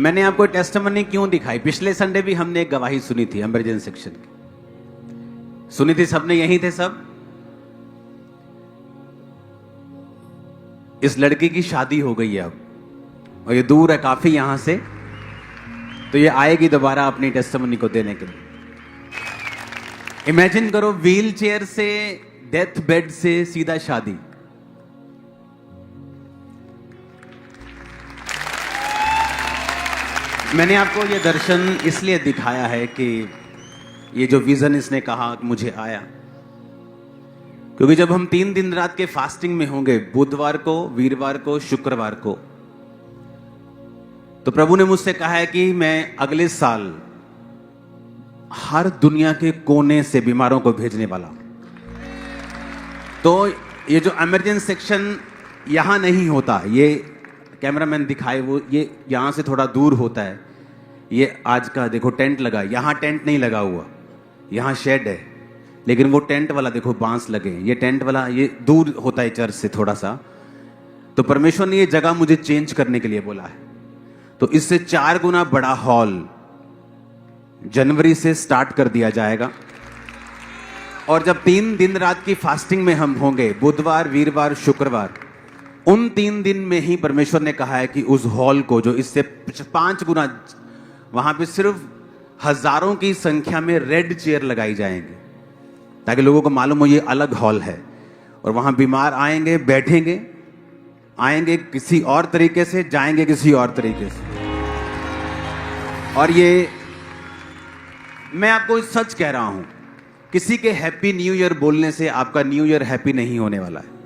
मैंने आपको टेस्टिमनी क्यों दिखाई? पिछले संडे भी हमने एक गवाही सुनी थी इमरजेंसी सेक्शन की, सुनी थी सबने, यहीं थे सब। इस लड़की की शादी हो गई है अब, और ये दूर है काफी यहां से, तो ये आएगी दोबारा अपनी टेस्टिमनी को देने के लिए। इमेजिन करो, व्हील चेयर से, डेथ बेड से सीधा शादी। मैंने आपको ये दर्शन इसलिए दिखाया है कि ये जो विजन इसने कहा मुझे आया, क्योंकि जब हम 3 दिन रात के फास्टिंग में होंगे, बुधवार को, वीरवार को, शुक्रवार को, तो प्रभु ने मुझसे कहा है कि मैं अगले साल हर दुनिया के कोने से बीमारों को भेजने वाला हूं। तो ये जो इमरजेंसी सेक्शन यहां नहीं होता, ये कैमरामैन दिखाए, वो ये यहां से थोड़ा दूर होता है। ये आज का देखो टेंट लगा, यहां टेंट नहीं लगा हुआ, यहां शेड है, लेकिन वो टेंट वाला देखो बांस लगे, ये टेंट वाला ये दूर होता है चर्च से थोड़ा सा। तो परमेश्वर ने ये जगह मुझे चेंज करने के लिए बोला है। तो इससे 4 गुना बड़ा हॉल जनवरी से स्टार्ट कर दिया जाएगा। और जब 3 दिन रात की फास्टिंग में हम होंगे, बुधवार, वीरवार, शुक्रवार, उन 3 दिन में ही परमेश्वर ने कहा है कि उस हॉल को, जो इससे 5 गुना, वहां पे सिर्फ हजारों की संख्या में रेड चेयर लगाई जाएंगे, ताकि लोगों को मालूम हो ये अलग हॉल है। और वहां बीमार आएंगे, बैठेंगे, आएंगे किसी और तरीके से, जाएंगे किसी और तरीके से। और ये मैं आपको सच कह रहा हूं, किसी के हैप्पी न्यू ईयर बोलने से आपका न्यू ईयर हैप्पी नहीं होने वाला है।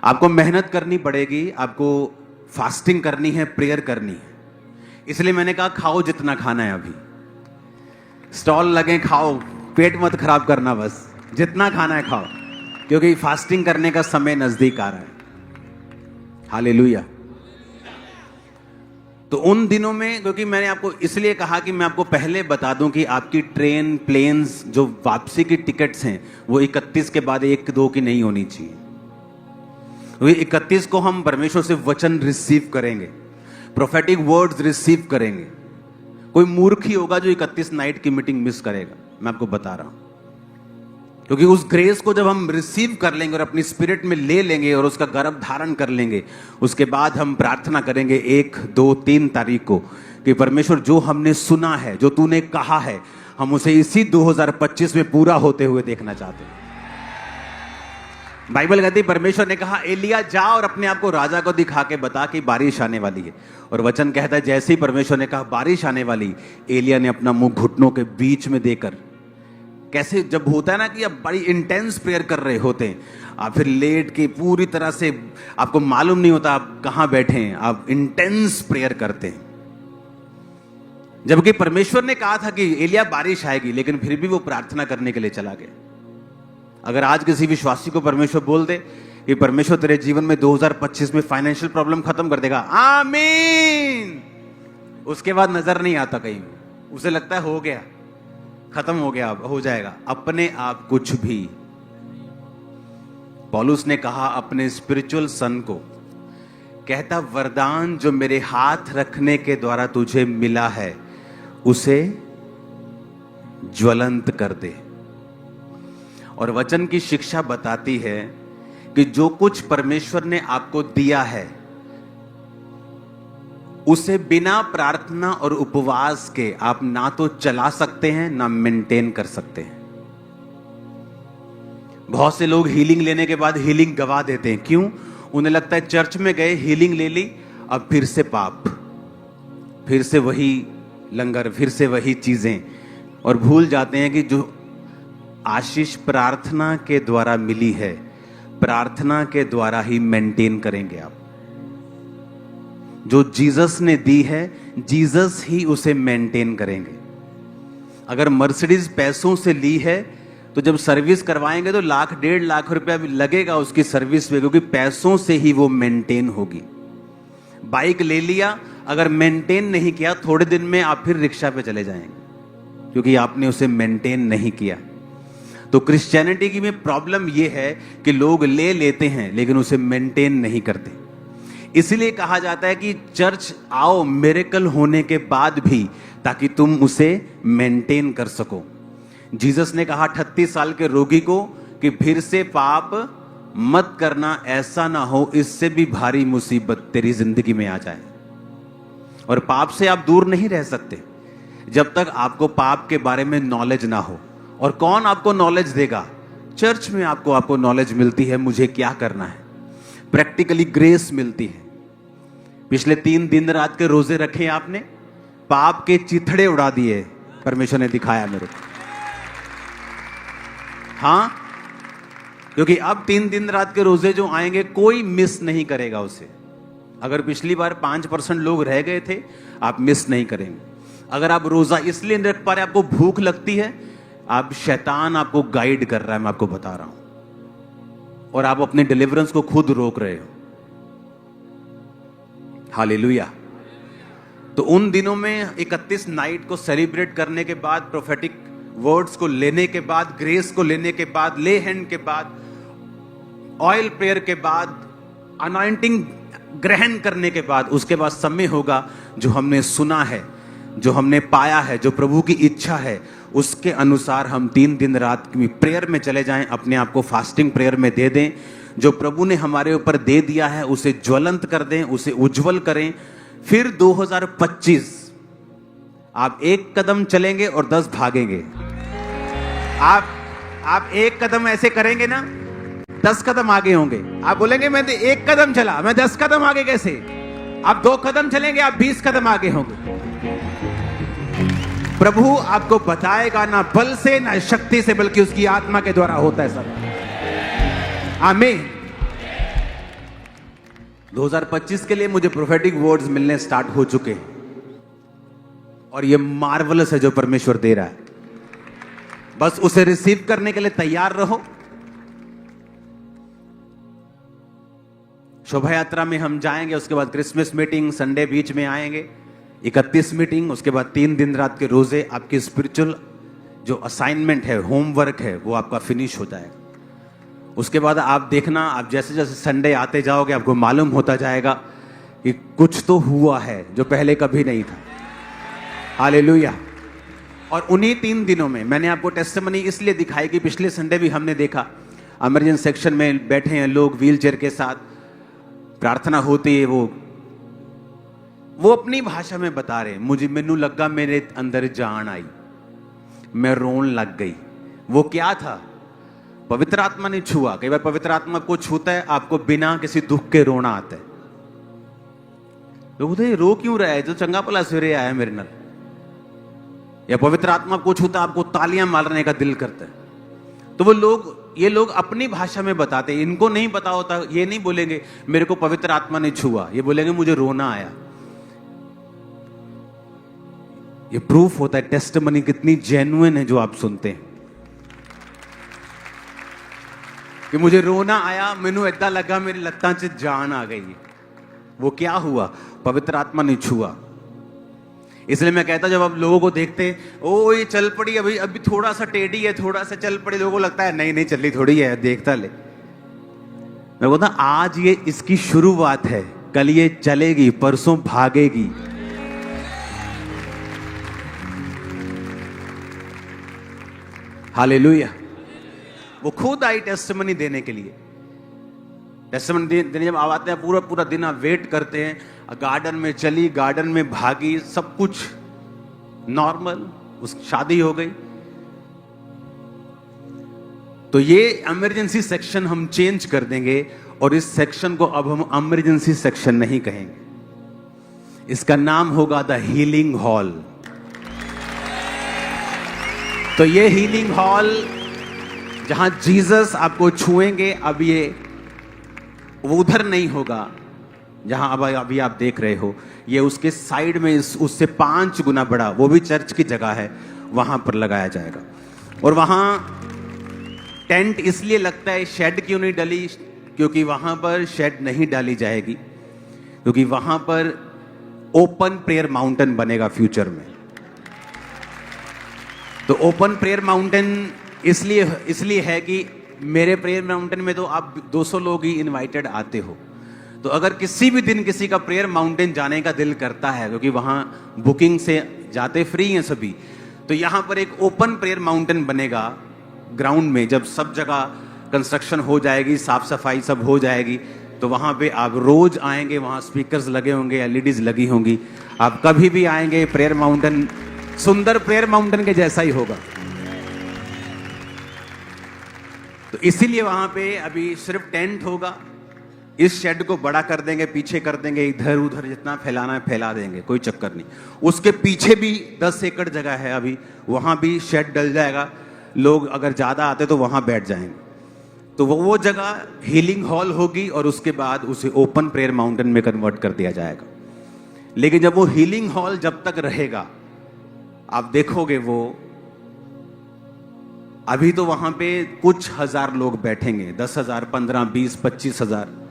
आपको मेहनत करनी पड़ेगी, आपको फास्टिंग करनी है, प्रेयर करनी है। इसलिए मैंने कहा खाओ जितना खाना है, अभी स्टॉल लगे, खाओ, पेट मत खराब करना, बस जितना खाना है खाओ, क्योंकि फास्टिंग करने का समय नजदीक आ रहा है। हालेलुया। तो उन दिनों में, क्योंकि मैंने आपको इसलिए कहा कि मैं आपको पहले बता दूं कि आपकी ट्रेन, प्लेन्स, जो वापसी की टिकट्स हैं, वो 31 के बाद 1-2 की नहीं होनी चाहिए। 31 को हम परमेश्वर से वचन रिसीव करेंगे, प्रोफेटिक वर्ड्स रिसीव करेंगे। कोई मूर्ख ही होगा जो 31 नाइट की मीटिंग मिस करेगा, मैं आपको बता रहा हूं। क्योंकि उस ग्रेस को जब हम रिसीव कर लेंगे और अपनी स्पिरिट में ले लेंगे और उसका गर्भ धारण कर लेंगे, उसके बाद हम प्रार्थना करेंगे 1, 2, 3 तारीख को कि परमेश्वर जो हमने सुना है, जो तूने कहा है, हम उसे इसी 2025 में पूरा होते हुए देखना चाहते हैं। बाइबल कहती है, परमेश्वर ने कहा एलिया जा और अपने आप को राजा को दिखा के बता कि बारिश आने वाली है। और वचन कहता है जैसे ही परमेश्वर ने कहा बारिश आने वाली, एलिया ने अपना मुंह घुटनों के बीच में देकर, कैसे जब होता है ना कि आप बड़ी इंटेंस प्रेयर कर रहे होते हैं, आप फिर लेट के पूरी तरह से आपको मालूम नहीं होता आप कहां बैठे हैं, आप इंटेंस प्रेयर करते हैं। जबकि परमेश्वर ने कहा था कि एलिया बारिश आएगी, लेकिन फिर भी वो प्रार्थना करने के लिए चला गया। अगर आज किसी विश्वासी को परमेश्वर बोल दे कि परमेश्वर तेरे जीवन में 2025 में फाइनेंशियल प्रॉब्लम खत्म कर देगा, आमीन, उसके बाद नजर नहीं आता कहीं, उसे लगता है हो गया, खत्म हो गया, अब हो जाएगा अपने आप कुछ भी। पौलुस ने कहा अपने स्पिरिचुअल सन को, कहता वरदान जो मेरे हाथ रखने के द्वारा तुझे मिला है उसे ज्वलंत कर दे। और वचन की शिक्षा बताती है कि जो कुछ परमेश्वर ने आपको दिया है उसे बिना प्रार्थना और उपवास के आप ना तो चला सकते हैं ना मेंटेन कर सकते हैं। बहुत से लोग हीलिंग लेने के बाद हीलिंग गवा देते हैं। क्यों? उन्हें लगता है चर्च में गए, हीलिंग ले ली, अब फिर से पाप, फिर से वही लंगर, फिर से वही चीजें, और भूल जाते हैं कि जो आशीष प्रार्थना के द्वारा मिली है, प्रार्थना के द्वारा ही मेंटेन करेंगे आप। जो जीसस ने दी है, जीसस ही उसे मेंटेन करेंगे। अगर मर्सिडीज पैसों से ली है तो जब सर्विस करवाएंगे तो 1,00,000-1,50,000 रुपया भी लगेगा उसकी सर्विस पे, क्योंकि पैसों से ही वो मेंटेन होगी। बाइक ले लिया, अगर मेंटेन नहीं किया, थोड़े दिन में आप फिर रिक्शा पे चले जाएंगे, क्योंकि आपने उसे मेंटेन नहीं किया। तो क्रिश्चियनिटी की में प्रॉब्लम यह है कि लोग ले लेते हैं लेकिन उसे मेंटेन नहीं करते। इसीलिए कहा जाता है कि चर्च आओ मिरेकल होने के बाद भी, ताकि तुम उसे मेंटेन कर सको। जीसस ने कहा 38 साल के रोगी को कि फिर से पाप मत करना, ऐसा ना हो इससे भी भारी मुसीबत तेरी जिंदगी में आ जाए। और पाप से आप दूर नहीं रह सकते जब तक आपको पाप के बारे में नॉलेज ना हो। और कौन आपको नॉलेज देगा? चर्च में आपको नॉलेज मिलती है मुझे क्या करना है, प्रैक्टिकली ग्रेस मिलती है। पिछले 3 दिन रात के रोजे रखे आपने, पाप के चिथड़े उड़ा दिए, परमेश्वर ने दिखाया मेरे को। हाँ, क्योंकि अब 3 दिन रात के रोजे जो आएंगे कोई मिस नहीं करेगा उसे। अगर पिछली बार 5% लोग रह गए थे, आप मिस नहीं करेंगे। अगर आप रोजा इसलिए नहीं रख पा रहे, आपको भूख लगती है, आप शैतान आपको गाइड कर रहा है, मैं आपको बता रहा हूं, और आप अपने डिलीवरेंस को खुद रोक रहे हो। हालेलुया। तो उन दिनों में 31 नाइट को सेलिब्रेट करने के बाद, प्रोफेटिक वर्ड्स को लेने के बाद, ग्रेस को लेने के बाद, ले हैंड के बाद, ऑयल प्रेयर के बाद, अनॉइंटिंग ग्रहण करने के बाद, उसके बाद समय होगा जो हमने सुना है, जो हमने पाया है, जो प्रभु की इच्छा है, उसके अनुसार हम 3 दिन रात की प्रेयर में चले जाएं, अपने आप को फास्टिंग प्रेयर में दे दें। जो प्रभु ने हमारे ऊपर दे दिया है उसे ज्वलंत कर दें, उसे उज्जवल करें। फिर 2025 आप 1 कदम चलेंगे और 10 भागेंगे। आप 1 कदम ऐसे करेंगे ना, 10 कदम आगे होंगे। आप बोलेंगे मैं 1 कदम चला, मैं 10 कदम आगे कैसे? आप 2 कदम चलेंगे, आप 20 कदम आगे होंगे। प्रभु आपको बताएगा, ना बल से ना शक्ति से, बल्कि उसकी आत्मा के द्वारा होता है सब। आमीन। 2025 के लिए मुझे प्रोफेटिक वर्ड्स मिलने स्टार्ट हो चुके हैं, और ये मार्वलस है जो परमेश्वर दे रहा है। बस उसे रिसीव करने के लिए तैयार रहो। शोभा यात्रा में हम जाएंगे, उसके बाद क्रिसमस मीटिंग, संडे बीच में आएंगे, 31 मीटिंग, उसके बाद 3 दिन रात के रोजे। आपकी स्पिरिचुअल जो असाइनमेंट है, होमवर्क है, वो आपका फिनिश हो जाएगा। उसके बाद आप देखना, आप जैसे जैसे संडे आते जाओगे, आपको मालूम होता जाएगा कि कुछ तो हुआ है जो पहले कभी नहीं था। हालेलुया। और उन्हीं 3 दिनों में मैंने आपको टेस्टिमनी इसलिए दिखाई कि पिछले संडे भी हमने देखा, इमरजेंसी सेक्शन में बैठे हैं लोग व्हील चेयर के साथ, प्रार्थना होती है, वो अपनी भाषा में बता रहे, मुझे मैनू लगा मेरे अंदर जान आई, मैं रोन लग गई। वो क्या था? पवित्र आत्मा ने छुआ। कई बार पवित्र आत्मा को छूता है, आपको बिना किसी दुख के रोना आता है। लोग बोलते रो क्यों रहा है, जो चंगा भला सवेरे आया मेरे नाल। या पवित्र आत्मा को छूता, आपको तालियां मारने का दिल करता है। तो ये लोग अपनी भाषा में बताते, इनको नहीं पता होता। ये नहीं बोलेंगे मेरे को पवित्र आत्मा ने छुआ, ये बोलेंगे मुझे रोना आया। ये प्रूफ होता है टेस्टिमनी कितनी जेन्युइन है जो आप सुनते हैं, कि मुझे रोना आया, मैनू ऐसा लगा मेरी लत्तां च जान आ गई। वो क्या हुआ? पवित्र आत्मा ने छुआ। इसलिए मैं कहता, जब आप लोगों को देखते हैं, ओ ये चल पड़ी, अभी थोड़ा सा टेढ़ी है, थोड़ा सा चल पड़ी, लोगों को लगता है नहीं चली थोड़ी है, देखता ले। मैं बोलता आज ये इसकी शुरुआत है, कल ये चलेगी, परसों भागेगी। हालेलुया। वो खुद आई टेस्टिमनी देने के लिए। टेस्टिमनी देने जब आते हैं, पूरा दिन आप वेट करते हैं। गार्डन में चली, गार्डन में भागी, सब कुछ नॉर्मल, उस शादी हो गई। तो ये इमरजेंसी सेक्शन हम चेंज कर देंगे, और इस सेक्शन को अब हम इमरजेंसी सेक्शन नहीं कहेंगे, इसका नाम होगा द हीलिंग हॉल। तो ये हीलिंग हॉल जहां जीसस आपको छुएंगे, अब ये वो उधर नहीं होगा जहां अभी आप देख रहे हो, ये उसके साइड में उससे 5 गुना बड़ा, वो भी चर्च की जगह है, वहां पर लगाया जाएगा। और वहां टेंट इसलिए लगता है, शेड क्यों नहीं डली? क्योंकि वहां पर शेड नहीं डाली जाएगी, क्योंकि वहां पर ओपन प्रेयर माउंटेन बनेगा फ्यूचर में। तो ओपन प्रेयर माउंटेन इसलिए है कि मेरे प्रेयर माउंटेन में तो आप 200 लोग ही इनवाइटेड आते हो, तो अगर किसी भी दिन किसी का प्रेयर माउंटेन जाने का दिल करता है, क्योंकि वहां बुकिंग से जाते फ्री हैं सभी, तो यहां पर एक ओपन प्रेयर माउंटेन बनेगा ग्राउंड में। जब सब जगह कंस्ट्रक्शन हो जाएगी, साफ सफाई सब हो जाएगी, तो वहां पे आप रोज आएंगे, वहां स्पीकर्स लगे होंगे, एलईडीज लगी होंगी, आप कभी भी आएंगे, प्रेयर माउंटेन सुंदर प्रेयर माउंटेन के जैसा ही होगा। तो इसीलिए वहां पे अभी सिर्फ टेंट होगा। इस शेड को बड़ा कर देंगे, पीछे कर देंगे, इधर उधर जितना फैलाना है फैला देंगे, कोई चक्कर नहीं। उसके पीछे भी 10 एकड़ जगह है अभी, वहां भी शेड डल जाएगा, लोग अगर ज्यादा आते तो वहां बैठ जाएंगे। तो वो जगह हीलिंग हॉल होगी और उसके बाद उसे ओपन प्रेयर माउंटेन में कन्वर्ट कर दिया जाएगा। लेकिन जब वो हीलिंग हॉल जब तक रहेगा, आप देखोगे वो अभी तो वहां पे कुछ हजार लोग बैठेंगे, 10,000, 15, 20, 25,000।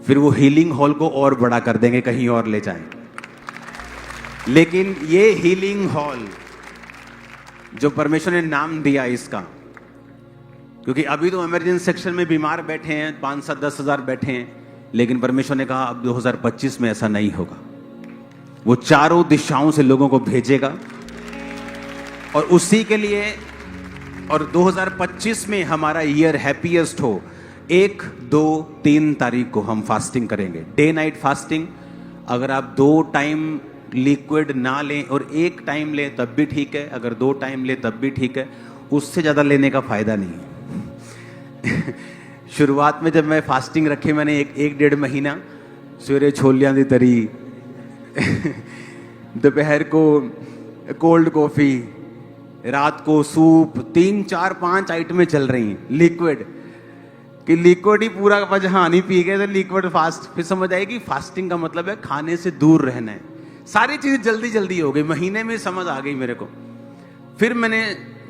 फिर वो हीलिंग हॉल को और बड़ा कर देंगे, कहीं और ले जाएंगे। लेकिन ये हीलिंग हॉल जो परमेश्वर ने नाम दिया इसका, क्योंकि अभी तो इमरजेंसी सेक्शन में बीमार बैठे हैं, 5-7, 10,000 बैठे हैं, लेकिन परमेश्वर ने कहा अब 2025 में ऐसा नहीं होगा। वो चारों दिशाओं से लोगों को भेजेगा और उसी के लिए, और 2025 में हमारा ईयर हैप्पीएस्ट हो, 1, 2, 3 तारीख को हम फास्टिंग करेंगे, डे नाइट फास्टिंग। अगर आप 2 टाइम लिक्विड ना लें और 1 टाइम लें तब भी ठीक है, अगर 2 टाइम लें तब भी ठीक है, उससे ज़्यादा लेने का फायदा नहीं है। शुरुआत में जब मैं फास्टिंग रखी, मैंने एक 1-1.5 महीना सवेरे छोलियां दी तरी, दोपहर को कोल्ड कॉफी, रात को सूप, 3, 4, 5 आइटमें चल रही हैं लिक्विड, कि लिक्विड ही पूरा पजहानी पी गए तो लिक्विड फास्ट। फिर समझ आई कि फास्टिंग का मतलब है खाने से दूर रहना है। सारी चीजें जल्दी जल्दी हो गई, महीने में समझ आ गई मेरे को। फिर मैंने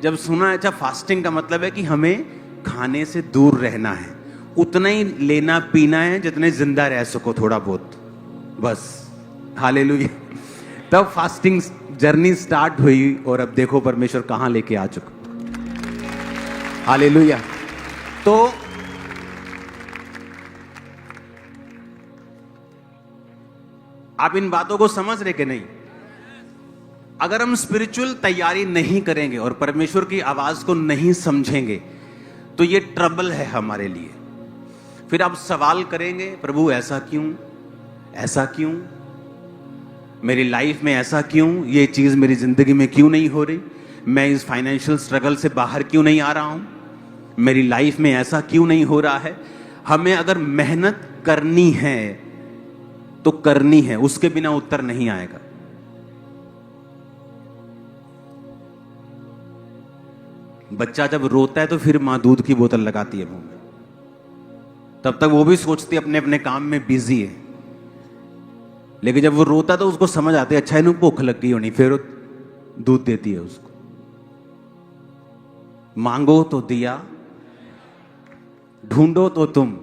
जब सुना, अच्छा फास्टिंग का मतलब है कि हमें खाने से दूर रहना है, उतना ही लेना पीना है जितने जिंदा रह सको, थोड़ा बहुत बस। हालेलुया। तब फास्टिंग जर्नी स्टार्ट हुई और अब देखो परमेश्वर कहां लेके आ चुका। हालेलुया। तो आप इन बातों को समझ रहे कि नहीं? अगर हम स्पिरिचुअल तैयारी नहीं करेंगे और परमेश्वर की आवाज को नहीं समझेंगे तो ये ट्रबल है हमारे लिए। फिर आप सवाल करेंगे, प्रभु ऐसा क्यों, ऐसा क्यों, मेरी लाइफ में ऐसा क्यों, ये चीज मेरी जिंदगी में क्यों नहीं हो रही, मैं इस फाइनेंशियल स्ट्रगल से बाहर क्यों नहीं आ रहा हूं, मेरी लाइफ में ऐसा क्यों नहीं हो रहा है। हमें अगर मेहनत करनी है तो करनी है, उसके बिना उत्तर नहीं आएगा। बच्चा जब रोता है तो फिर मां दूध की बोतल लगाती है मुंह में, तब तक वो भी सोचती है अपने अपने काम में बिजी है। लेकिन जब वो रोता तो उसको समझ आती है, अच्छा इन्हें भूख लग गई होनी, फिर दूध देती है उसको। मांगो तो दिया, ढूंढो तो तुम।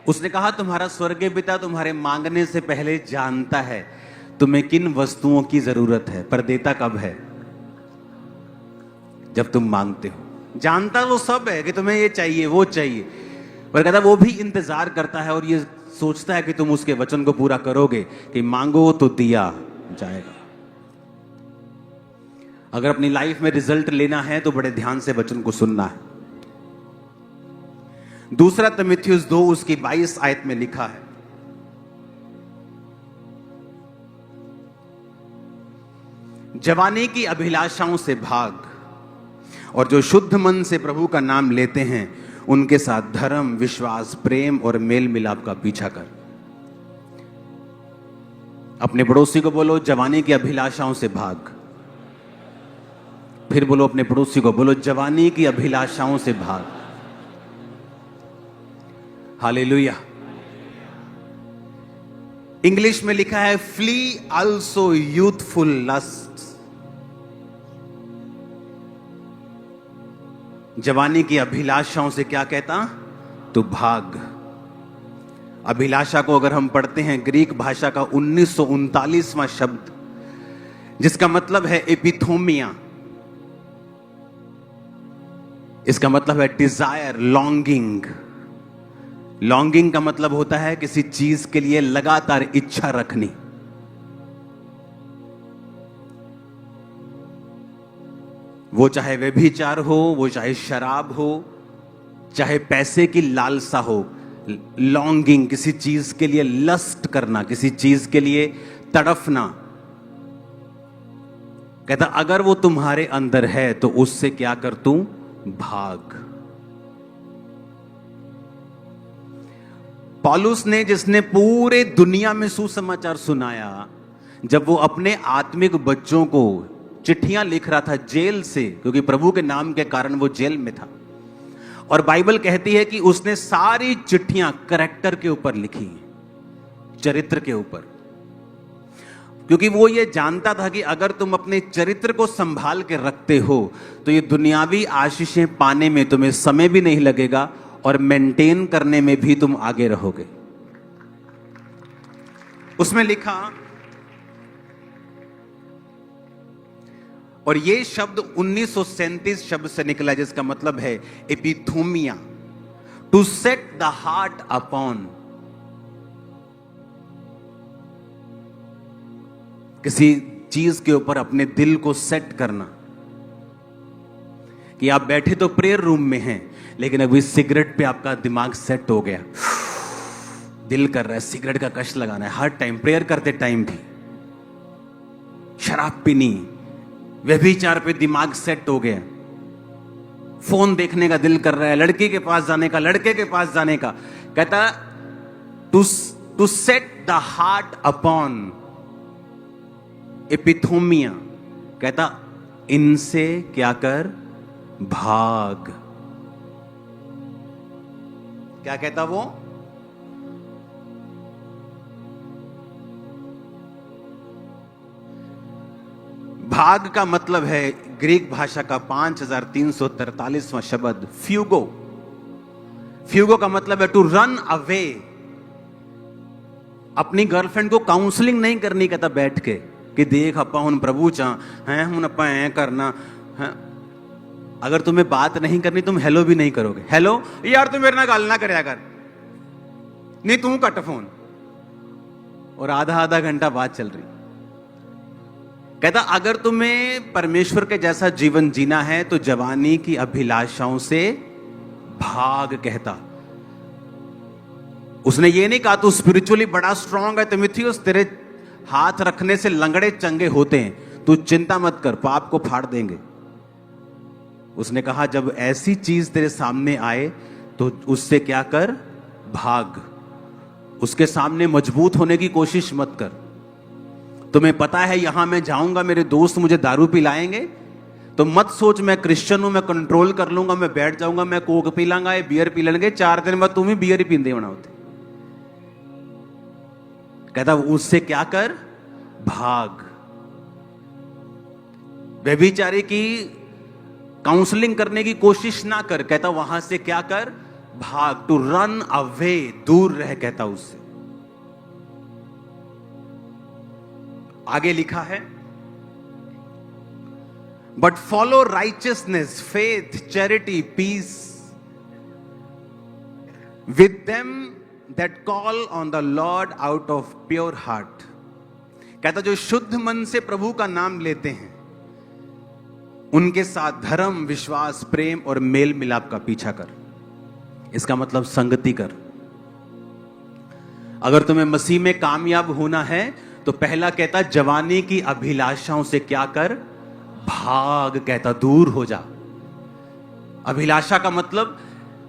उसने कहा तुम्हारा स्वर्गीय पिता तुम्हारे मांगने से पहले जानता है तुम्हें किन वस्तुओं की जरूरत है, पर देता कब है? जब तुम मांगते हो। जानता वो सब है कि तुम्हें ये चाहिए वो चाहिए, पर कहता वो भी इंतजार करता है और ये सोचता है कि तुम उसके वचन को पूरा करोगे कि मांगो तो दिया जाएगा। अगर अपनी लाइफ में रिजल्ट लेना है तो बड़े ध्यान से वचन को सुनना है। दूसरा तीमुथियुस 2 उसकी 22 आयत में लिखा है, जवानी की अभिलाषाओं से भाग और जो शुद्ध मन से प्रभु का नाम लेते हैं उनके साथ धर्म, विश्वास, प्रेम और मेल मिलाप का पीछा कर। अपने पड़ोसी को बोलो जवानी की अभिलाषाओं से भाग। फिर बोलो अपने पड़ोसी को, बोलो जवानी की अभिलाषाओं से भाग। हालेलुया। इंग्लिश में लिखा है फ्ली आल्सो यूथफुल लस्ट। जवानी की अभिलाषाओं से क्या कहता? तो भाग। अभिलाषा को अगर हम पढ़ते हैं ग्रीक भाषा का 1939वां शब्द, जिसका मतलब है एपिथोमिया। इसका मतलब है डिजायर, लॉन्गिंग, लॉन्गिंग का मतलब होता है किसी चीज के लिए लगातार इच्छा रखनी। वो चाहे व्यभिचार हो, वो चाहे शराब हो, चाहे पैसे की लालसा हो। लॉन्गिंग, किसी चीज के लिए लस्ट करना, किसी चीज के लिए तड़फना। कहता अगर वो तुम्हारे अंदर है तो उससे क्या कर तू? भाग। पौलुस ने, जिसने पूरे दुनिया में सुसमाचार सुनाया, जब वो अपने आत्मिक बच्चों को चिट्ठियां लिख रहा था जेल से, क्योंकि प्रभु के नाम के कारण वो जेल में था, और बाइबल कहती है कि उसने सारी चिट्ठियां करैक्टर के ऊपर लिखी, चरित्र के ऊपर, क्योंकि वो ये जानता था कि अगर तुम अपने चरित्र को संभाल के रखते हो तो ये दुनियावी आशीषें पाने में तुम्हें समय भी नहीं लगेगा और मेंटेन करने में भी तुम आगे रहोगे। उसमें लिखा, और ये शब्द 1937 शब्द से निकला, जिसका मतलब है एपिथूमिया, to set the heart upon. किसी चीज के ऊपर अपने दिल को सेट करना, कि आप बैठे तो प्रेयर रूम में हैं, लेकिन अभी सिगरेट पे आपका दिमाग सेट हो गया, दिल कर रहा है सिगरेट का कश लगाना है हर टाइम, प्रेयर करते टाइम भी। शराब पीनी, व्यभिचार पे दिमाग सेट हो गया, फोन देखने का दिल कर रहा है, लड़की के पास जाने का, लड़के के पास जाने का। कहता to set the heart upon एपिथोमिया। कहता इनसे क्या कर? भाग। क्या कहता वो? भाग का मतलब है ग्रीक भाषा का 5343वां शब्द फ्यूगो। फ्यूगो का मतलब है टू रन अवे। अपनी गर्लफ्रेंड को काउंसलिंग नहीं करनी, कहता बैठ के कि देख अपा हुन प्रभु चा हैं, हुन अपा ऐ करना है। अगर तुम्हें बात नहीं करनी, तुम हेलो भी नहीं करोगे। हेलो यार तू मेरे ना गल ना करया कर, नहीं तू कट फोन, और आधा आधा घंटा बात चल रही। कहता अगर तुम्हें परमेश्वर के जैसा जीवन जीना है तो जवानी की अभिलाषाओं से भाग। कहता उसने ये नहीं कहा तू स्पिरिचुअली बड़ा स्ट्रांग है तिमुथियुस, तेरे हाथ रखने से लंगड़े चंगे होते हैं, तू चिंता मत कर, पाप को फाड़ देंगे। उसने कहा जब ऐसी चीज तेरे सामने आए तो उससे क्या कर? भाग। उसके सामने मजबूत होने की कोशिश मत कर। तुम्हें पता है यहां मैं जाऊंगा, मेरे दोस्त मुझे दारू पिलाएंगे, तो मत सोच मैं क्रिश्चियन हूं, मैं कंट्रोल कर लूंगा, मैं बैठ जाऊंगा, मैं कोक पी लांगा, ये बियर पी लेंगे, 4 दिन बाद तुम ही बियर ही पींदे होना होते। कहता उससे क्या कर? भाग। व्यभिचारी की काउंसलिंग करने की कोशिश ना कर, कहता वहां से क्या कर? भाग। टू रन अवे, दूर रह, कहता उससे। आगे लिखा है but follow righteousness, faith, charity, peace with them that call on the Lord out of pure heart. कहता जो शुद्ध मन से प्रभु का नाम लेते हैं उनके साथ धर्म, विश्वास, प्रेम और मेल मिलाप का पीछा कर। इसका मतलब संगति कर। अगर तुम्हें मसीह में कामयाब होना है तो पहला कहता जवानी की अभिलाषाओं से क्या कर? भाग। कहता दूर हो जा। अभिलाषा का मतलब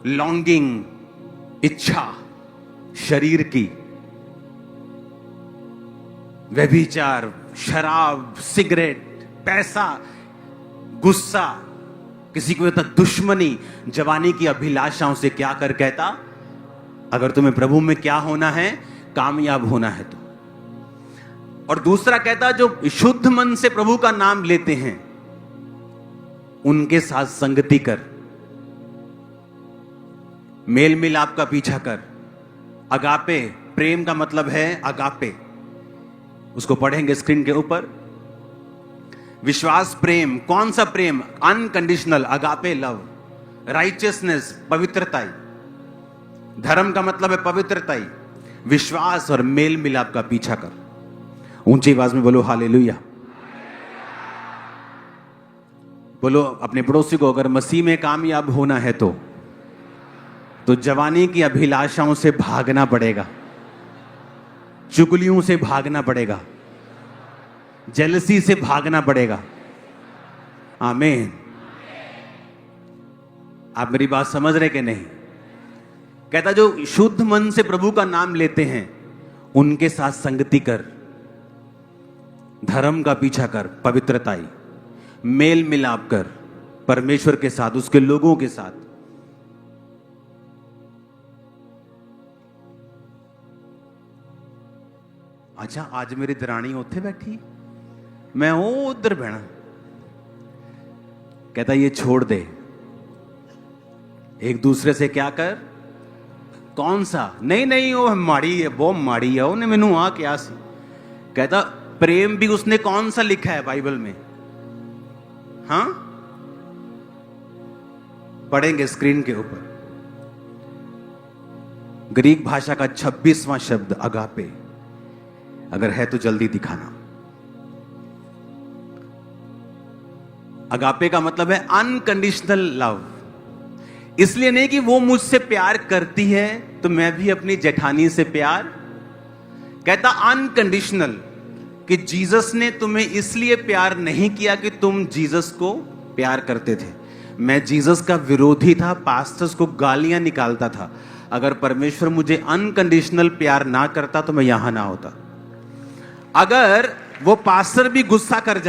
लॉन्गिंग, इच्छा शरीर की, व्यभिचार, शराब, सिगरेट, पैसा, गुस्सा, किसी को कहता दुश्मनी। जवानी की अभिलाषाओं से क्या कर? कहता अगर तुम्हें प्रभु में क्या होना है? कामयाब होना है तो। और दूसरा कहता जो शुद्ध मन से प्रभु का नाम लेते हैं उनके साथ संगति कर, मेल मिलाप का पीछा कर। अगापे, प्रेम का मतलब है अगापे, उसको पढ़ेंगे स्क्रीन के ऊपर। विश्वास, प्रेम। कौन सा प्रेम? Unconditional, agape love. राइचियसनेस, पवित्रता। धर्म का मतलब है पवित्रता, विश्वास और मेल मिलाप का पीछा कर। ऊंची आवाज में बोलो हालेलुया। बोलो अपने पड़ोसी को, अगर मसीह में कामयाब होना है तो जवानी की अभिलाषाओं से भागना पड़ेगा, चुगलियों से भागना पड़ेगा, जेलसी से भागना पड़ेगा। आमीन। आप मेरी बात समझ रहे कि नहीं? कहता जो शुद्ध मन से प्रभु का नाम लेते हैं उनके साथ संगति कर, धर्म का पीछा कर, पवित्रता, मेल मिलाप कर परमेश्वर के साथ, उसके लोगों के साथ। अच्छा, आज मेरी दरानी उत्थे बैठी, मैं उधर बहना। कहता ये छोड़ दे, एक दूसरे से क्या कर, कौन सा? नहीं वो माड़ी है, बहुत माड़ी है, उन्हें मैनू आ क्या सी। कहता प्रेम भी उसने कौन सा लिखा है बाइबल में? हाँ, पढ़ेंगे स्क्रीन के ऊपर। ग्रीक भाषा का 26वां शब्द अगापे, अगर है तो जल्दी दिखाना। अगापे का मतलब है अनकंडीशनल लव। इसलिए नहीं कि वो मुझसे प्यार करती है तो मैं भी अपनी जेठानी से प्यार। कहता अनकंडीशनल, कि जीसस ने तुम्हें इसलिए प्यार नहीं किया कि तुम जीसस को प्यार करते थे। मैं जीसस का विरोधी था, पास्टर्स को गालियां निकालता था। अगर परमेश्वर मुझे अनकंडीशनल प्यार ना करता तो मैं यहां ना होता। अगर वो पास्टर भी गुस्सा कर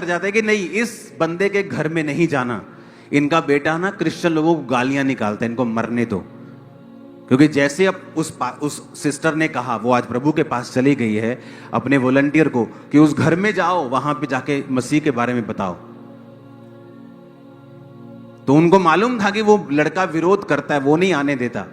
जाते, कि नहीं इस बंदे के घर में नहीं जाना, इनका बेटा ना क्रिश्चियन लोगों को गालियां निकालता है, इनको मरने दो। क्योंकि जैसे अब उस सिस्टर ने कहा, वो आज प्रभु के पास चली गई है, अपने वॉलंटियर को कि उस घर में जाओ, वहां पे जाके मसीह के बारे में बताओ। तो उनको मालूम था कि वो लड़का विरोध करता है, वो नहीं आने देता,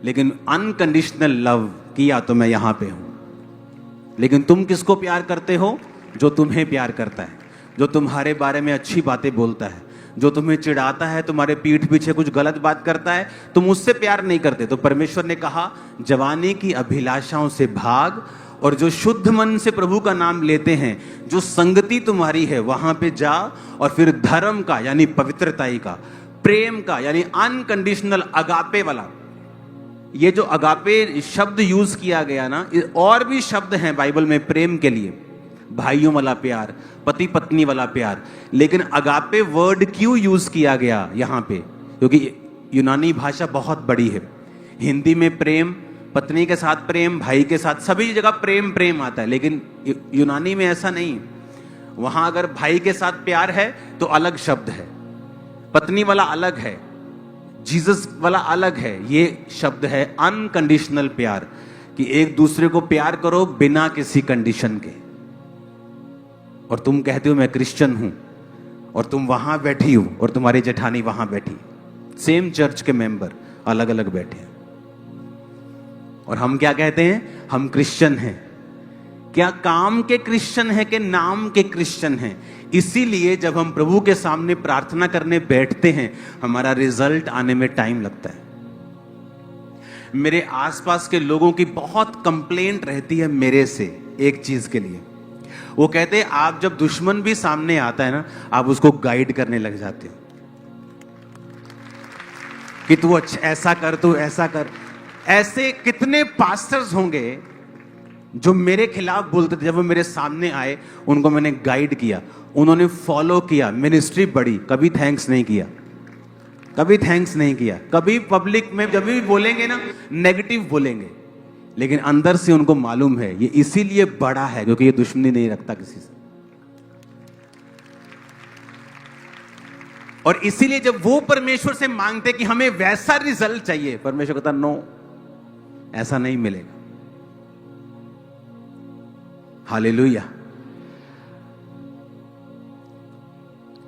लेकिन अनकंडीशनल लव किया तो मैं यहां पे हूं। लेकिन तुम किसको प्यार करते हो? जो तुम्हें प्यार करता है, जो तुम्हारे बारे में अच्छी बातें बोलता है, जो तुम्हें चिढ़ाता है, तुम्हारे पीठ पीछे कुछ गलत बात करता है, तुम उससे प्यार नहीं करते। तो परमेश्वर ने कहा जवानी की अभिलाषाओं से भाग, और जो शुद्ध मन से प्रभु का नाम लेते हैं, जो संगति तुम्हारी है वहां पे जा, और फिर धर्म का यानी पवित्रताई का, प्रेम का यानी अनकंडीशनल अगापे वाला। ये जो अगापे शब्द यूज किया गया ना, और भी शब्द हैं बाइबल में प्रेम के लिए, भाइयों वाला प्यार, पति पत्नी वाला प्यार, लेकिन अगापे वर्ड क्यों यूज किया गया यहां पे? क्योंकि यूनानी भाषा बहुत बड़ी है। हिंदी में प्रेम, पत्नी के साथ प्रेम, भाई के साथ, सभी जगह प्रेम प्रेम आता है, लेकिन यूनानी में ऐसा नहीं। वहां अगर भाई के साथ प्यार है तो अलग शब्द है, पत्नी वाला अलग है, जीसस वाला अलग है। ये शब्द है अनकंडीशनल प्यार, कि एक दूसरे को प्यार करो बिना किसी कंडीशन के। और तुम कहते हो मैं क्रिश्चियन हूं, और तुम वहां बैठी हो और तुम्हारी जेठानी वहां बैठी, सेम चर्च के मेंबर अलग अलग बैठे हैं, और हम क्या कहते हैं? हम क्रिश्चियन हैं। क्या काम के क्रिश्चियन हैं कि नाम के क्रिश्चियन हैं? इसीलिए जब हम प्रभु के सामने प्रार्थना करने बैठते हैं, हमारा रिजल्ट आने में टाइम लगता है। मेरे आसपास के लोगों की बहुत कंप्लेंट रहती है मेरे से एक चीज के लिए। वो कहते हैं आप जब दुश्मन भी सामने आता है ना, आप उसको गाइड करने लग जाते हो कि तू ऐसा कर, तू ऐसा कर। ऐसे कितने पास्टर्स होंगे जो मेरे खिलाफ बोलते थे, जब वो मेरे सामने आए उनको मैंने गाइड किया, उन्होंने फॉलो किया, मिनिस्ट्री बढ़ी, कभी थैंक्स नहीं किया, कभी पब्लिक में जब भी बोलेंगे ना नेगेटिव बोलेंगे, लेकिन अंदर से उनको मालूम है ये इसीलिए बड़ा है क्योंकि ये दुश्मनी नहीं रखता किसी से। और इसीलिए जब वो परमेश्वर से मांगते कि हमें वैसा रिजल्ट चाहिए, परमेश्वर कहता नो, ऐसा नहीं मिलेगा। हालेलुया।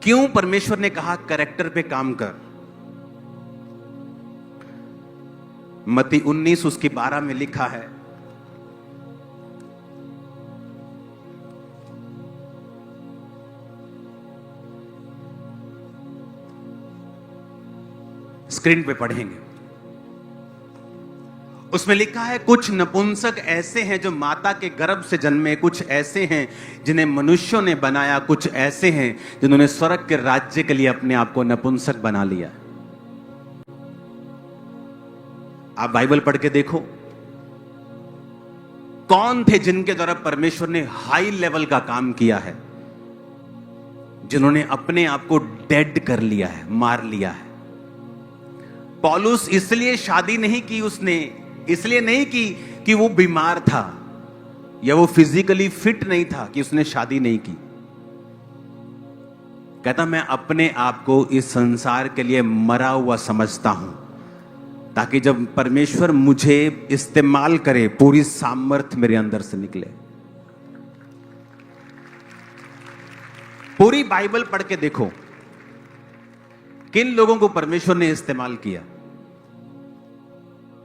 क्यों परमेश्वर ने कहा कैरेक्टर पे काम कर? मत्ती 19 उसकी 12 में लिखा है, स्क्रीन पे पढ़ेंगे। उसमें लिखा है, कुछ नपुंसक ऐसे हैं जो माता के गर्भ से जन्मे, कुछ ऐसे हैं जिन्हें मनुष्यों ने बनाया, कुछ ऐसे हैं जिन्होंने स्वर्ग के राज्य के लिए अपने आप को नपुंसक बना लिया। आप बाइबल पढ़ के देखो, कौन थे जिनके द्वारा परमेश्वर ने हाई लेवल का काम किया है, जिन्होंने अपने आप को डेड कर लिया है, मार लिया है। पौलुस इसलिए शादी नहीं की उसने, इसलिए नहीं की कि वो बीमार था या वो फिजिकली फिट नहीं था कि उसने शादी नहीं की। कहता मैं अपने आप को इस संसार के लिए मरा हुआ समझता हूं, ताकि जब परमेश्वर मुझे इस्तेमाल करे पूरी सामर्थ्य मेरे अंदर से निकले। पूरी बाइबल पढ़ के देखो किन लोगों को परमेश्वर ने इस्तेमाल किया,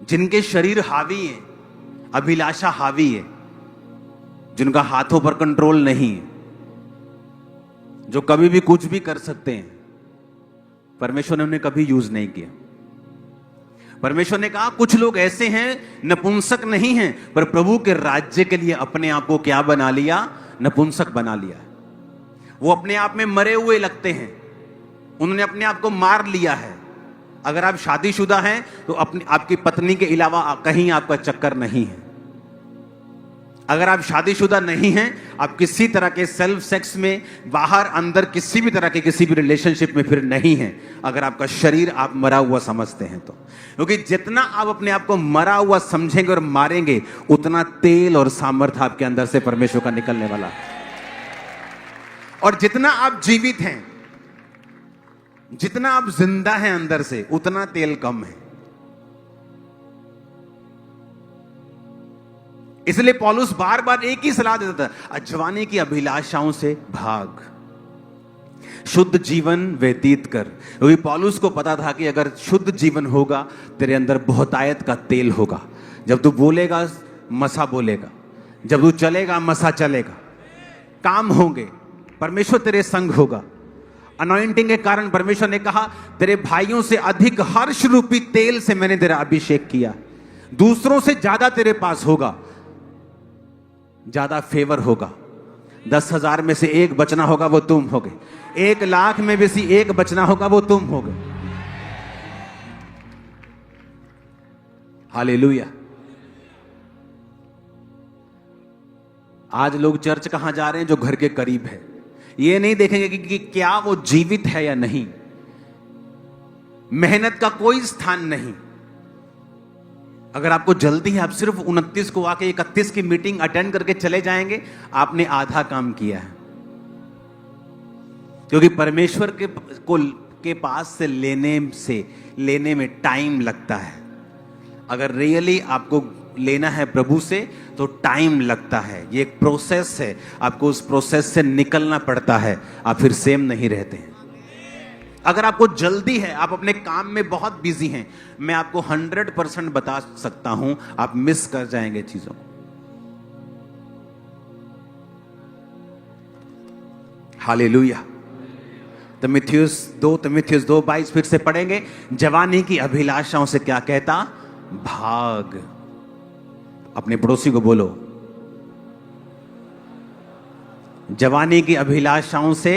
जिनके शरीर हावी है, अभिलाषा हावी है, जिनका हाथों पर कंट्रोल नहीं है, जो कभी भी कुछ भी कर सकते हैं, परमेश्वर ने उन्हें कभी यूज नहीं किया। परमेश्वर ने कहा कुछ लोग ऐसे हैं नपुंसक नहीं हैं, पर प्रभु के राज्य के लिए अपने आप को क्या बना लिया, नपुंसक बना लिया। वो अपने आप में मरे हुए लगते हैं, उन्होंने अपने आप को मार लिया है। अगर आप शादीशुदा हैं तो अपनी आपकी पत्नी के अलावा कहीं आपका चक्कर नहीं है। अगर आप शादीशुदा नहीं हैं, आप किसी तरह के सेल्फ सेक्स में, बाहर अंदर किसी भी तरह के किसी भी रिलेशनशिप में फिर नहीं हैं, अगर आपका शरीर आप मरा हुआ समझते हैं तो। क्योंकि जितना आप अपने आप को मरा हुआ समझेंगे और मारेंगे, उतना तेल और सामर्थ्य आपके अंदर से परमेश्वर का निकलने वाला है। और जितना आप जीवित हैं, जितना आप जिंदा हैं अंदर से, उतना तेल कम है। इसलिए पौलुस बार बार एक ही सलाह देता था, अजवानी की अभिलाषाओं से भाग, शुद्ध जीवन व्यतीत कर। क्योंकि पौलुस को पता था कि अगर शुद्ध जीवन होगा, तेरे अंदर बहुतायत का तेल होगा। जब तू बोलेगा मसा बोलेगा, जब तू चलेगा मसा चलेगा, काम होंगे, परमेश्वर तेरे संग होगा। अनॉइंटिंग के कारण परमेश्वर ने कहा, तेरे भाइयों से अधिक हर्ष रूपी तेल से मैंने तेरा अभिषेक किया। दूसरों से ज्यादा तेरे पास होगा, ज्यादा फेवर होगा। 10,000 में से एक बचना होगा, वो तुम होगे। 1,00,000 में भी से एक बचना होगा, वो तुम होगे। हालेलुया। आज लोग चर्च कहां जा रहे हैं? जो घर के करीब है। ये नहीं देखेंगे कि क्या वो जीवित है या नहीं। मेहनत का कोई स्थान नहीं। अगर आपको जल्दी है, आप सिर्फ 29 को आके 31 की मीटिंग अटेंड करके चले जाएंगे, आपने आधा काम किया है। क्योंकि परमेश्वर के पास से लेने में टाइम लगता है। अगर रियली आपको लेना है प्रभु से, तो टाइम लगता है। ये एक प्रोसेस है, आपको उस प्रोसेस से निकलना पड़ता है। आप फिर सेम नहीं रहते हैं। अगर आपको जल्दी है, आप अपने काम में बहुत बिजी हैं, मैं आपको 100% बता सकता हूं, आप मिस कर जाएंगे चीजों को। हालेलुया। तीमुथियुस 2:22 फिर से पढ़ेंगे। जवानी की अभिलाषाओं से क्या कहता? भाग। अपने पड़ोसी को बोलो, जवानी की अभिलाषाओं से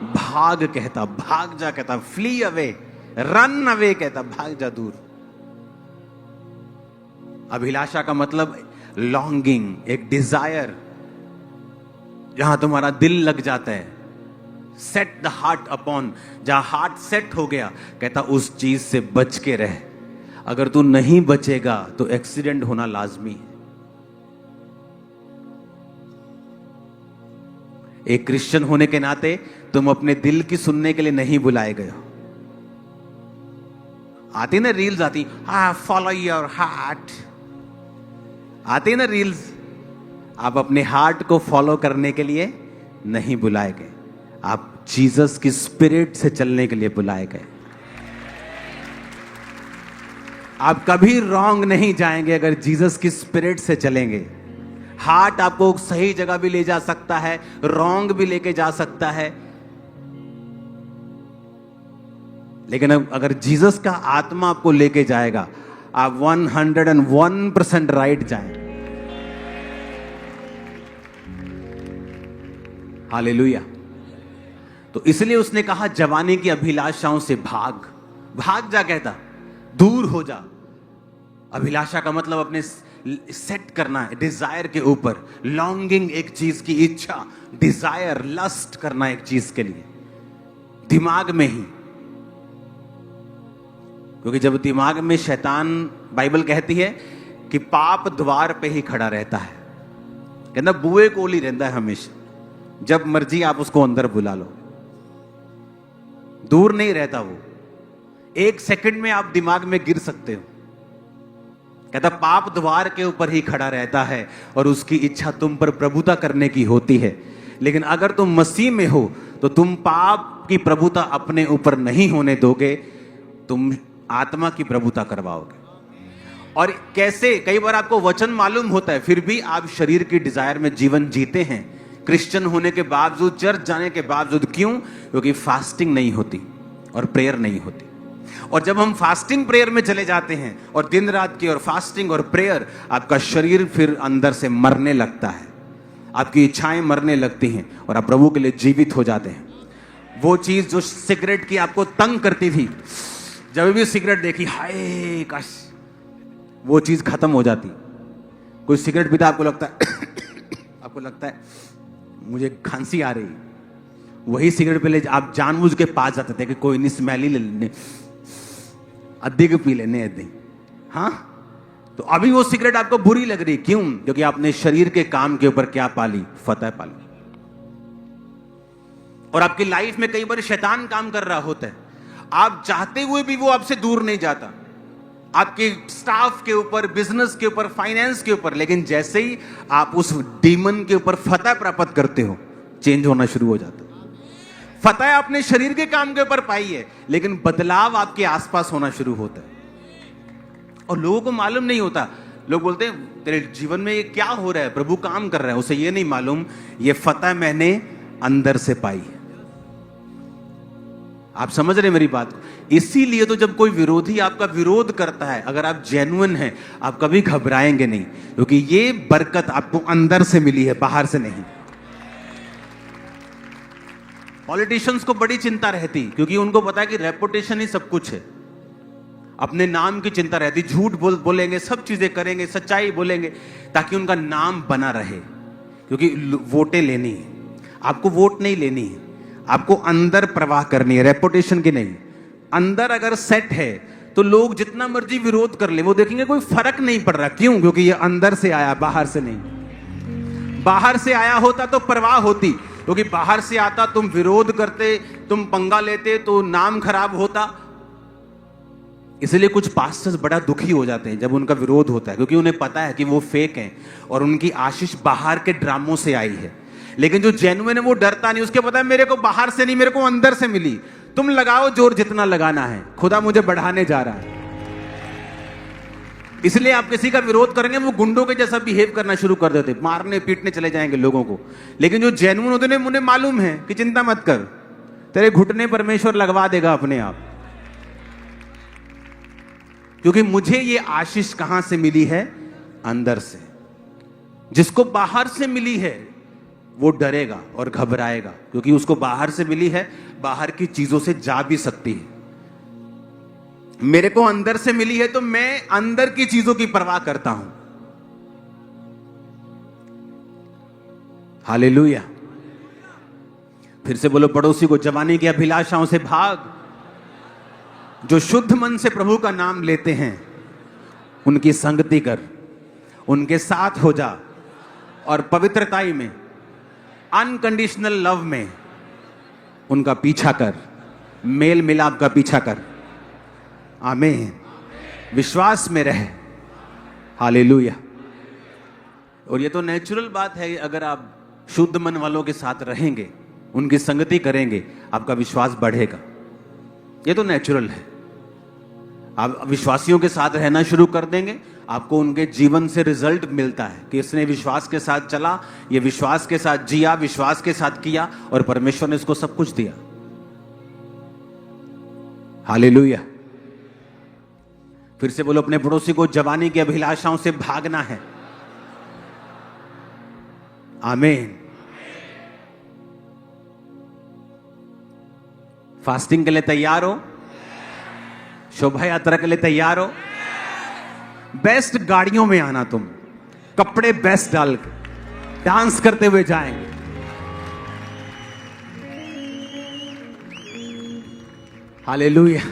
भाग कहता, भाग जा कहता, फ्ली अवे, रन अवे कहता, भाग जा दूर। अभिलाषा का मतलब लॉन्गिंग, एक डिजायर, जहां तुम्हारा दिल लग जाता है। सेट द हार्ट अपॉन, जहां हार्ट सेट हो गया, कहता उस चीज से बच के रह। अगर तू नहीं बचेगा तो एक्सीडेंट होना लाजमी है। एक क्रिश्चियन होने के नाते तुम अपने दिल की सुनने के लिए नहीं बुलाए गए हो। आती ना रील्स, आती फॉलो योर हार्ट, आती ना रील्स। आप अपने हार्ट को फॉलो करने के लिए नहीं बुलाए गए, आप जीसस की स्पिरिट से चलने के लिए बुलाए गए। आप कभी रॉन्ग नहीं जाएंगे अगर जीसस की स्पिरिट से चलेंगे। हार्ट आपको सही जगह भी ले जा सकता है, रॉन्ग भी लेके जा सकता है, लेकिन अगर जीसस का आत्मा आपको लेके जाएगा, आप 101% राइट जाएंगे। हालेलुया। तो इसलिए उसने कहा जवानी की अभिलाषाओं से भाग भाग जा, कहता दूर हो जा। अभिलाषा का मतलब अपने सेट करना है, डिजायर के ऊपर, लॉन्गिंग, एक चीज की इच्छा, डिजायर, लस्ट करना एक चीज के लिए दिमाग में ही। क्योंकि जब दिमाग में शैतान, बाइबल कहती है कि पाप द्वार पे ही खड़ा रहता है, कहना बुए कोल ही रहता है हमेशा, जब मर्जी आप उसको अंदर बुला लो, दूर नहीं रहता वो, एक सेकंड में आप दिमाग में गिर सकते हो। कहता पाप द्वार के ऊपर ही खड़ा रहता है और उसकी इच्छा तुम पर प्रभुता करने की होती है। लेकिन अगर तुम मसीह में हो तो तुम पाप की प्रभुता अपने ऊपर नहीं होने दोगे, तुम आत्मा की प्रभुता करवाओगे। और कैसे? कई बार आपको वचन मालूम होता है, फिर भी आप शरीर की डिजायर में जीवन जीते हैं, क्रिश्चियन होने के बावजूद, चर्च जाने के बावजूद। क्यों? क्योंकि फास्टिंग नहीं होती और प्रेयर नहीं होती। और जब हम फास्टिंग प्रेयर में चले जाते हैं और दिन रात की और फास्टिंग और प्रेयर, आपका शरीर फिर अंदर से मरने लगता है, आपकी इच्छाएं मरने लगती हैं और आप प्रभु के लिए जीवित हो जाते हैं। वो चीज जो सिगरेट की आपको तंग करती थी, जब भी सिगरेट देखी, हाय काश, वो चीज खत्म हो जाती। कोई सिगरेट पीता, आपको लगता है आपको लगता है मुझे खांसी आ रही, वही सिगरेट पे ले आप जानबूझ के पास जाते थे कि कोई नहीं, स्मेल ही ले लेने, अधिक पी लेने अधिक। हाँ, तो अभी वो सिगरेट आपको बुरी लग रही, क्यों? क्योंकि आपने शरीर के काम के ऊपर क्या पाली? फतह पाली। और आपकी लाइफ में कई बार शैतान काम कर रहा होता है, आप चाहते हुए भी वो आपसे दूर नहीं जाता, आपके स्टाफ के ऊपर, बिजनेस के ऊपर, फाइनेंस के ऊपर। लेकिन जैसे ही आप उस डीमन के ऊपर फतह प्राप्त करते हो, चेंज होना शुरू हो जाता है। फतह आपने शरीर के काम के ऊपर पाई है, लेकिन बदलाव आपके आसपास होना शुरू होता है और लोगों को मालूम नहीं होता। लोग बोलते हैं तेरे जीवन में ये क्या हो रहा है, प्रभु काम कर रहा है, उसे ये नहीं मालूम ये फतह मैंने अंदर से पाई है। आप समझ रहे मेरी बात को? इसीलिए तो जब कोई विरोधी आपका विरोध करता है, अगर आप जेन्युइन हैं, आप कभी घबराएंगे नहीं, क्योंकि ये बरकत आपको अंदर से मिली है, बाहर से नहीं। पॉलिटिशियंस को बड़ी चिंता रहती, क्योंकि उनको पता है कि रेपुटेशन ही सब कुछ है। अपने नाम की चिंता रहती, झूठ बोलेंगे, सब चीजें करेंगे, सच्चाई बोलेंगे, ताकि उनका नाम बना रहे। क्योंकि वोटें लेनी है, आपको वोट नहीं लेनी है, आपको अंदर प्रवाह करनी है, रेपुटेशन की नहीं। अंदर अगर सेट है तो लोग जितना मर्जी विरोध कर ले, वो देखेंगे कोई फर्क नहीं पड़ रहा। क्यों? क्योंकि ये अंदर से आया, बाहर से नहीं। बाहर से आया होता तो परवाह होती, क्योंकि बाहर से आता, तुम विरोध करते, तुम पंगा लेते तो नाम खराब होता। इसलिए कुछ पास्टर्स बड़ा दुखी हो जाते हैं जब उनका विरोध होता है, क्योंकि उन्हें पता है कि वो फेक हैं और उनकी आशीष बाहर के ड्रामों से आई है। लेकिन जो जेन्युइन है वो डरता नहीं, उसके पता है मेरे को बाहर से नहीं, मेरे को अंदर से मिली। तुम लगाओ जोर जितना लगाना है, खुदा मुझे बढ़ाने जा रहा है। इसलिए आप किसी का विरोध करेंगे, वो गुंडों के जैसा बिहेव करना शुरू कर देते, मारने पीटने चले जाएंगे लोगों को। लेकिन जो जेन्युइन होते हैं, उन्हें मालूम है कि चिंता मत कर, तेरे घुटने परमेश्वर लगवा देगा अपने आप। क्योंकि मुझे ये आशीष कहां से मिली है? अंदर से। जिसको बाहर से मिली है वो डरेगा और घबराएगा, क्योंकि उसको बाहर से मिली है, बाहर की चीजों से जा भी सकती है। मेरे को अंदर से मिली है तो मैं अंदर की चीजों की परवाह करता हूं। हालेलुया। फिर से बोलो पड़ोसी को, जवानी की अभिलाषाओं से भाग। जो शुद्ध मन से प्रभु का नाम लेते हैं उनकी संगति कर, उनके साथ हो जा और पवित्रताई में, अनकंडीशनल लव में उनका पीछा कर, मेल मिलाप का पीछा कर। आमीन। विश्वास में रह। हालेलुया। और ये तो नेचुरल बात है, अगर आप शुद्ध मन वालों के साथ रहेंगे, उनकी संगति करेंगे, आपका विश्वास बढ़ेगा। ये तो नेचुरल है। आप विश्वासियों के साथ रहना शुरू कर देंगे, आपको उनके जीवन से रिजल्ट मिलता है कि इसने विश्वास के साथ चला, ये विश्वास के साथ जिया, विश्वास के साथ किया और परमेश्वर ने इसको सब कुछ दिया। हालेलुया। फिर से बोलो, अपने पड़ोसी को जवानी की अभिलाषाओं से भागना है। आमीन। फास्टिंग के लिए तैयार हो? शोभा यात्रा के लिए तैयार हो? बेस्ट गाड़ियों में आना, तुम कपड़े बेस्ट डाल के डांस करते हुए जाएंगे। हालेलुया।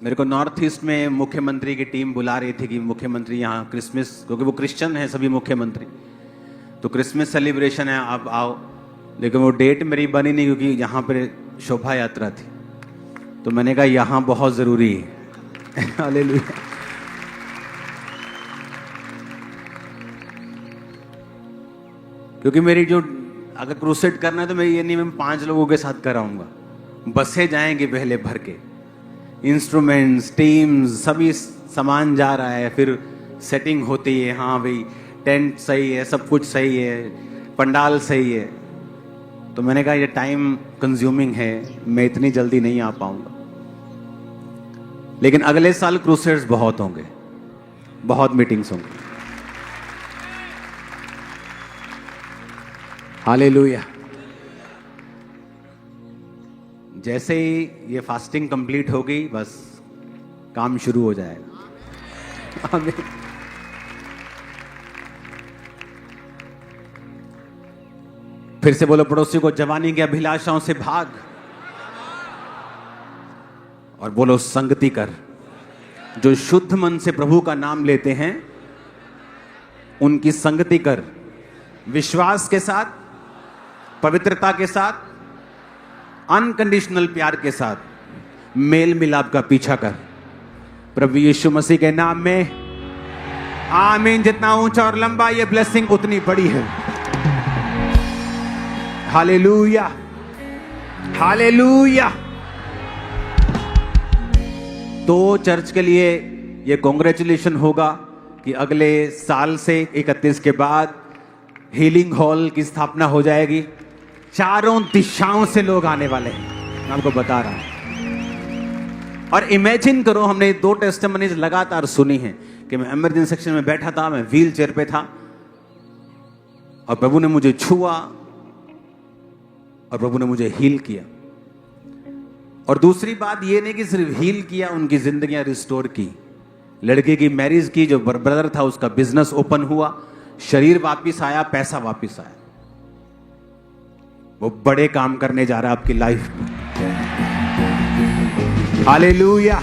मेरे को नॉर्थ ईस्ट में मुख्यमंत्री की टीम बुला रही थी कि मुख्यमंत्री यहाँ क्रिसमस, क्योंकि वो क्रिश्चियन है सभी मुख्यमंत्री, तो क्रिसमस सेलिब्रेशन है, आप आओ। लेकिन वो डेट मेरी बनी नहीं, क्योंकि यहाँ पर शोभा यात्रा थी। तो मैंने कहा यहाँ बहुत जरूरी है। हालेलुया। क्योंकि मेरी जो अगर क्रूसेड करना है तो मैं ये नहीं मैं 5 लोगों के साथ कराऊंगा। बसें जाएंगे पहले भर के, इंस्ट्रूमेंट्स, टीम्स, सभी सामान जा रहा है, फिर सेटिंग होती है। हाँ भाई, टेंट सही है, सब कुछ सही है, पंडाल सही है। तो मैंने कहा ये टाइम कंज्यूमिंग है, मैं इतनी जल्दी नहीं आ पाऊंगा। लेकिन अगले साल क्रूसेड्स बहुत होंगे, बहुत मीटिंग्स होंगे। हालेलुया। जैसे ही ये फास्टिंग कंप्लीट होगी, बस काम शुरू हो जाएगा। आमीन। फिर से बोलो, पड़ोसी को जवानी की अभिलाषाओं से भाग, और बोलो संगति कर। जो शुद्ध मन से प्रभु का नाम लेते हैं उनकी संगति कर, विश्वास के साथ, पवित्रता के साथ, अनकंडीशनल प्यार के साथ मेल मिलाप का पीछा कर। प्रभु यीशु मसीह के नाम में आमीन। जितना ऊंचा और लंबा ये ब्लेसिंग उतनी बड़ी है। Hallelujah, hallelujah. तो चर्च के लिए ये कॉन्ग्रेचुलेशन होगा कि अगले साल से 31 के बाद हीलिंग हॉल की स्थापना हो जाएगी। चारों दिशाओं से लोग आने वाले हैं, मैं आपको बता रहा हूं। और इमेजिन करो, हमने 2 टेस्टिमनीज लगातार सुनी हैं कि मैं इमरजेंसी सेक्शन में बैठा था, मैं व्हील चेयर पे था और प्रभु ने मुझे छुआ और प्रभु ने मुझे हील किया। और दूसरी बात ये नहीं कि सिर्फ हील किया, उनकी जिंदगियां रिस्टोर की। लड़के की मैरिज की, जो ब्रदर था उसका बिजनेस ओपन हुआ, शरीर वापिस आया, पैसा वापिस आया। वो बड़े काम करने जा रहा है आपकी लाइफ में। हालेलुया।